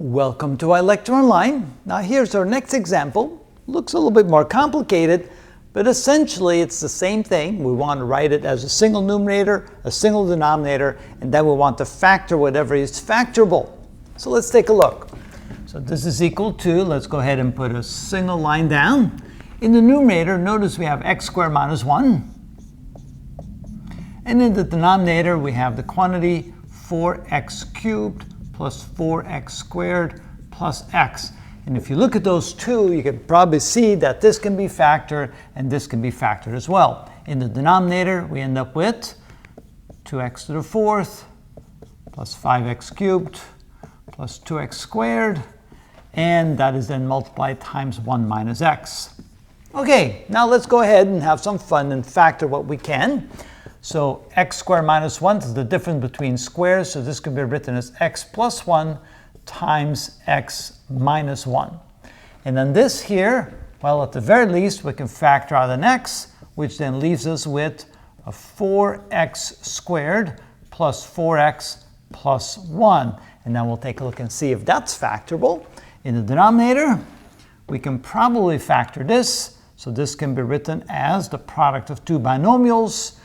Welcome to iLecture Online. Now here's our next example. Looks a little bit more complicated, but essentially it's the same thing. We want to write it as a single numerator, a single denominator, and then we want to factor whatever is factorable. So let's take a look. So this is equal to, let's go ahead and put a single line down. In the numerator, notice we have x squared minus 1. And in the denominator, we have the quantity 4x cubed plus 4x squared plus x. And if you look at those two, you can probably see that this can be factored and this can be factored as well. In the denominator, we end up with 2x to the fourth plus 5x cubed plus 2x squared, and that is then multiplied times 1 minus x. Okay, now let's go ahead and have some fun and factor what we can. So x squared minus 1 is the difference between squares, so this could be written as x plus 1 times x minus 1. And then this here, well, at the very least, we can factor out an x, which then leaves us with a 4x squared plus 4x plus 1. And then we'll take a look and see if that's factorable. In the denominator, we can probably factor this, so this can be written as the product of two binomials.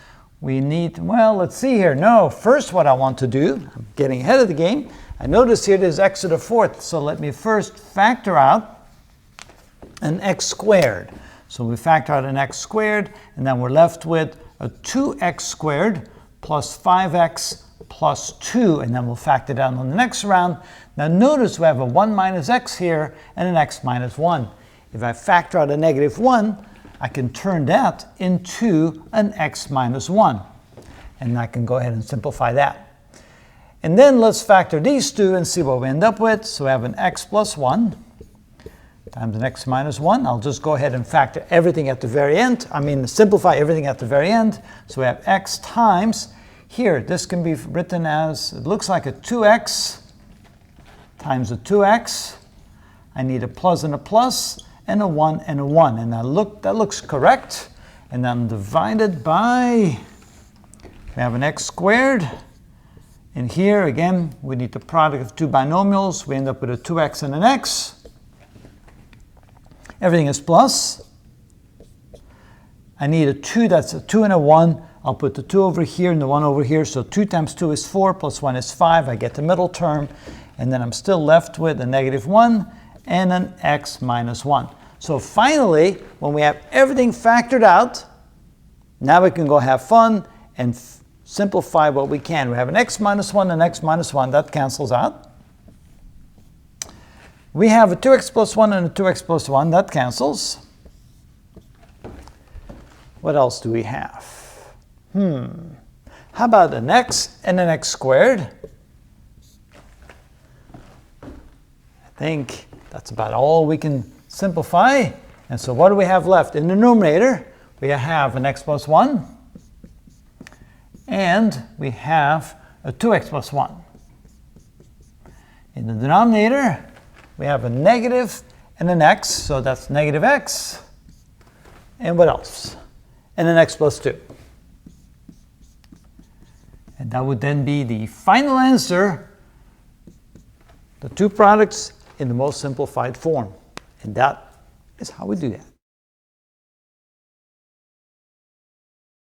We need, well, let's see here. No, first what I want to do, I'm getting ahead of the game. I notice here there's x to the fourth, so let me first factor out an x squared. So we factor out an x squared, and then we're left with a 2x squared plus 5x plus 2, and then we'll factor down on the next round. Now notice we have a 1 minus x here and an x minus 1. If I factor out a negative 1, I can turn that into an x minus 1. And I can go ahead and simplify that. And then let's factor these two and see what we end up with. So we have an x plus 1 times an x minus 1. I'll just go ahead and factor everything at the very end. Simplify everything at the very end. So we have x times, here, this can be written as, it looks like a 2x times a 2x. I need a plus and a plus, and a 1 and a 1. And that looks correct. And then divided by, we have an x squared. And here, again, we need the product of two binomials. We end up with a 2x and an x. Everything is plus. I need a 2, that's a 2 and a 1. I'll put the 2 over here and the 1 over here. So 2 times 2 is 4, plus 1 is 5. I get the middle term. And then I'm still left with a negative 1 and an x minus 1. So finally, when we have everything factored out, now we can go have fun and simplify what we can. We have an x minus 1 and x minus 1. That cancels out. We have a 2x plus 1 and a 2x plus 1. That cancels. What else do we have? How about an x and an x squared? I think that's about all we can simplify. And so what do we have left? In the numerator, we have an x plus 1. And we have a 2x plus 1. In the denominator, we have a negative and an x. So that's negative x. And what else? And an x plus 2. And that would then be the final answer, the two products in the most simplified form. And that is how we do that.